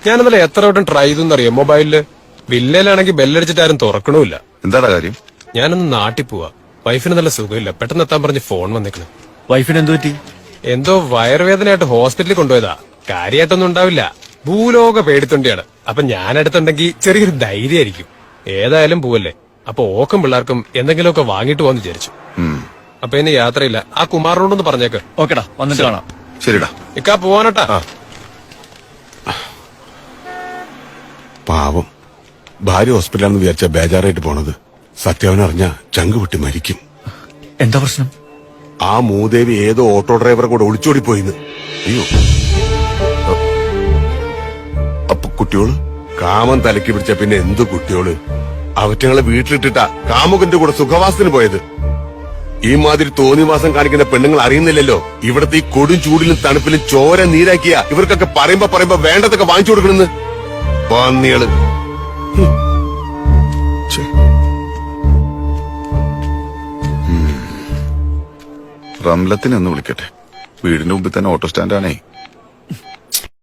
ഞാനിന്നലെ എത്ര വട്ടം ട്രൈ ചെയ്തെന്നറിയാം മൊബൈലില്. വില്ലയിലാണെങ്കിൽ ബെല്ലടിച്ചിട്ട് ആരും തുറക്കണമില്ല. എന്താടാ കാര്യം? ഞാനൊന്ന് നാട്ടിൽ പോവാ. വൈഫിന് നല്ല സുഖമില്ല. പെട്ടെന്ന് എത്താൻ പറഞ്ഞ് ഫോൺ വന്നേക്കണ്. വൈഫിന് എന്തു പറ്റി? എന്തോ വയറുവേദനയായിട്ട് ഹോസ്പിറ്റലിൽ കൊണ്ടുപോയതാ. കാര്യമായിട്ടൊന്നും ഉണ്ടാവില്ല. ഭൂലോക പേടിത്തൊണ്ടിയാണ്. അപ്പൊ ഞാനടുത്തുണ്ടെങ്കിൽ ചെറിയൊരു ധൈര്യമായിരിക്കും. ഏതായാലും പോവല്ലേ, അപ്പൊ ഓക്കും പിള്ളേർക്കും എന്തെങ്കിലുമൊക്കെ വാങ്ങിട്ട് പോവാന്ന് വിചാരിച്ചു. അപ്പൊ ഇനി യാത്രയില്ല. ആ കുമാറിനോടൊന്ന് പറഞ്ഞേക്ക്. ഓക്കെടാ, വന്നിട്ട് കാണാം. ശരിടാ. ഇക്കാ പോവാനട്ടാ. പാവം ഭാര്യ ഹോസ്പിറ്റലാണെന്ന് വിചാരിച്ച ബേജാറായിട്ട് പോണത്. സത്യവനറിഞ്ഞ ചങ്ക് വിട്ട് മരിക്കും. എന്താ പ്രശ്നം? ആ മൂദേവി ഏതോ ഓട്ടോ ഡ്രൈവറെ കൂടെ ഒളിച്ചോടിപ്പോയിന്ന്. അയ്യോ, അപ്പൊ കുട്ടിയോള് കാമം തലക്ക് പിടിച്ച പിന്നെ എന്തു കുട്ടിയോള്? അവറ്റങ്ങളെ വീട്ടിലിട്ടിട്ടാ കാമുകന്റെ കൂടെ സുഖവാസത്തിന് പോയത്. ഈ മാതിരി തോന്നിവാസം കാണിക്കുന്ന പെണ്ണുങ്ങൾ അറിയുന്നില്ലല്ലോ. ഇവിടത്തെ ഈ കൊടും ചൂടിലും തണുപ്പിലും ചോര നീരാക്കിയ ഇവർക്കൊക്കെ പറയുമ്പോ വേണ്ടതൊക്കെ വാങ്ങിച്ചു കൊടുക്കണെന്ന്. പന്നികള്. റംലത്തിനെ ഒന്ന് വിളിക്കട്ടെ. വീടിന്റെ മുമ്പിൽ തന്നെ ഓട്ടോ സ്റ്റാൻഡാണേ.